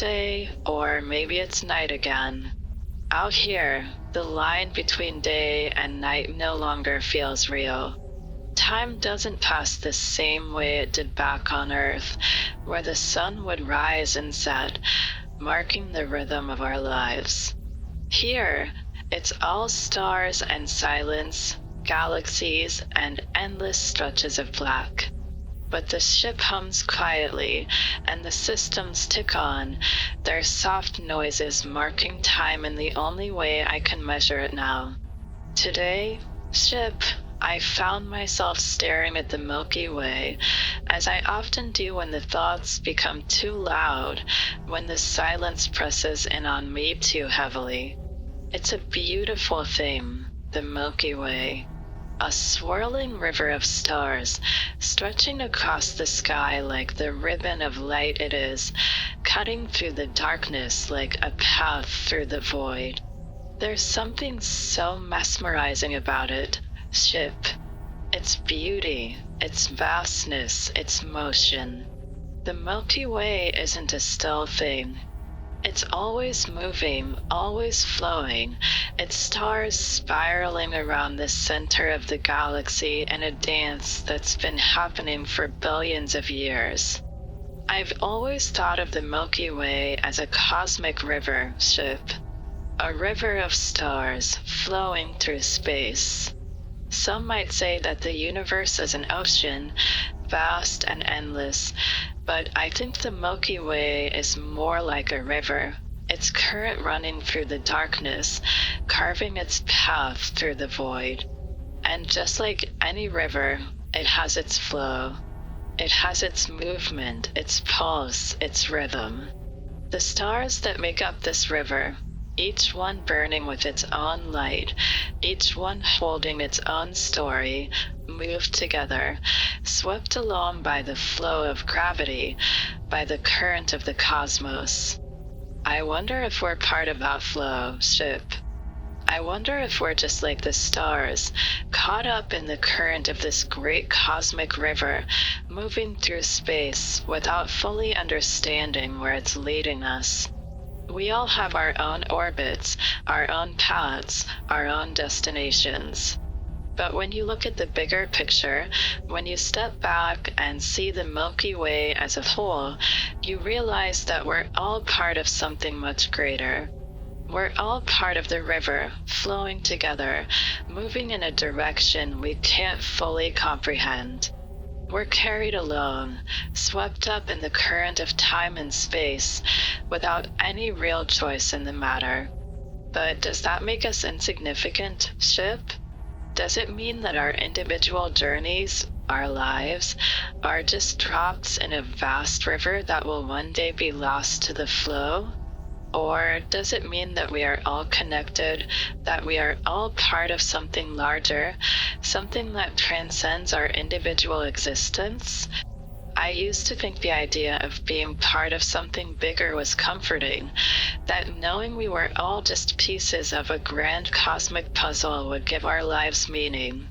day, or maybe it's night again. Out here, the line between day and night no longer feels real. Time doesn't pass the same way it did back on Earth, where the sun would rise and set, marking the rhythm of our lives. Here, it's all stars and silence, galaxies, and endless stretches of black. But the ship hums quietly, and the systems tick on, their soft noises marking time in the only way I can measure it now. Today, ship, I found myself staring at the Milky Way, as I often do when the thoughts become too loud, when the silence presses in on me too heavily. It's a beautiful thing, the Milky Way. A swirling river of stars, stretching across the sky like the ribbon of light it is, cutting through the darkness like a path through the void. There's something so mesmerizing about it, ship. Its beauty, its vastness, its motion. The Milky Way isn't a still thing. It's always moving, always flowing, its stars spiraling around the center of the galaxy in a dance that's been happening for billions of years. I've always thought of the Milky Way as a cosmic river, ship. A river of stars flowing through space. Some might say that the universe is an ocean, vast and endless, but I think the Milky Way is more like a river, its current running through the darkness, carving its path through the void. And just like any river, it has its flow. It has its movement, its pulse, its rhythm. The stars that make up this river, each one burning with its own light, each one holding its own story, move together, swept along by the flow of gravity, by the current of the cosmos. I wonder if we're part of that flow, ship. I wonder if we're just like the stars, caught up in the current of this great cosmic river, moving through space without fully understanding where it's leading us. We all have our own orbits, our own paths, our own destinations. But when you look at the bigger picture, when you step back and see the Milky Way as a whole, you realize that we're all part of something much greater. We're all part of the river, flowing together, moving in a direction we can't fully comprehend. We're carried along, swept up in the current of time and space, without any real choice in the matter. But does that make us insignificant, ship? Does it mean that our individual journeys, our lives, are just drops in a vast river that will one day be lost to the flow? Or does it mean that we are all connected, that we are all part of something larger, something that transcends our individual existence? I used to think the idea of being part of something bigger was comforting, that knowing we were all just pieces of a grand cosmic puzzle would give our lives meaning.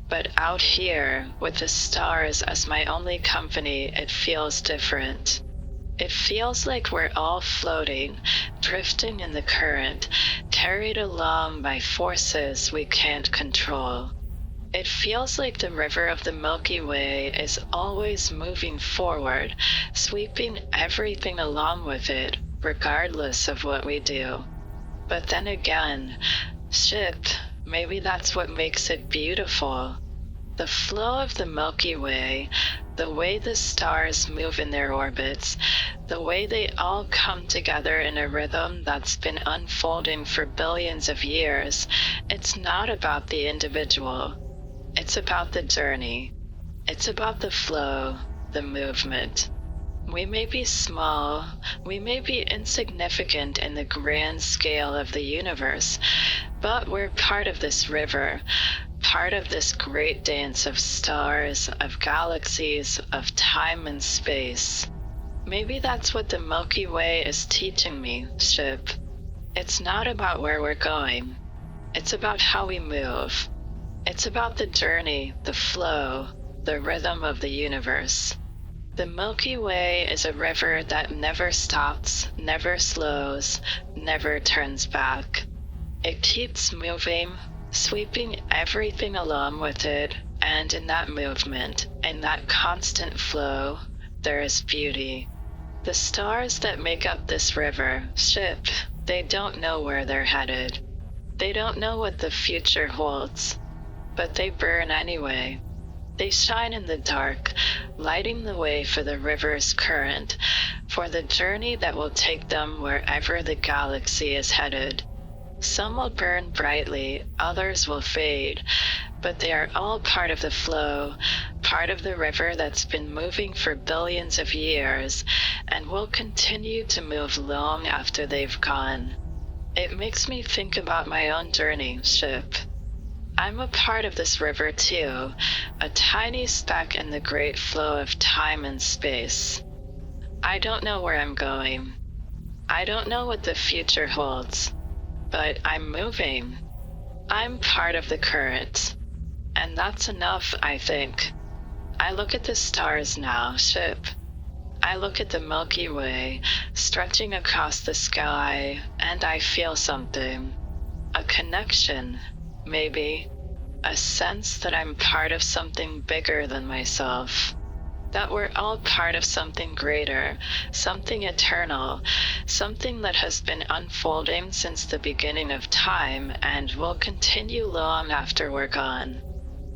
But out here, with the stars as my only company, it feels different. It feels like we're all floating, drifting in the current, carried along by forces we can't control. It feels like the river of the Milky Way is always moving forward, sweeping everything along with it, regardless of what we do. But then again, ship, maybe that's what makes it beautiful. The flow of the Milky Way, the way the stars move in their orbits, the way they all come together in a rhythm that's been unfolding for billions of years, it's not about the individual. It's about the journey. It's about the flow, the movement. We may be small, we may be insignificant in the grand scale of the universe, but we're part of this river, part of this great dance of stars, of galaxies, of time and space. Maybe that's what the Milky Way is teaching me, ship. It's not about where we're going. It's about how we move. It's about the journey, the flow, the rhythm of the universe. The Milky Way is a river that never stops, never slows, never turns back. It keeps moving, sweeping everything along with it, and in that movement, in that constant flow, there is beauty. The stars that make up this river, ship, they don't know where they're headed. They don't know what the future holds, but they burn anyway. They shine in the dark, lighting the way for the river's current, for the journey that will take them wherever the galaxy is headed. Some will burn brightly, others will fade, but they are all part of the flow, part of the river that's been moving for billions of years and will continue to move long after they've gone. It makes me think about my own journey, ship. I'm a part of this river too, a tiny speck in the great flow of time and space. I don't know where I'm going. I don't know what the future holds, but I'm moving. I'm part of the current, and that's enough, I think. I look at the stars now, ship. I look at the Milky Way stretching across the sky, and I feel something. A connection, maybe. A sense that I'm part of something bigger than myself. That we're all part of something greater, something eternal, something that has been unfolding since the beginning of time and will continue long after we're gone.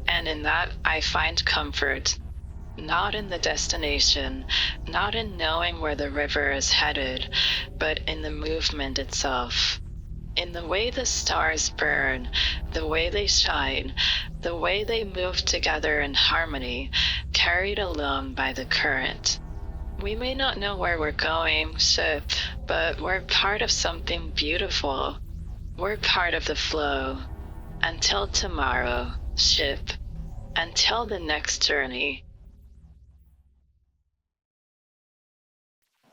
And in that, I find comfort. Not in the destination, not in knowing where the river is headed, but in the movement itself. In the way the stars burn, the way they shine, the way they move together in harmony, carried along by the current. We may not know where we're going, ship, but we're part of something beautiful. We're part of the flow. Until tomorrow, ship. Until the next journey.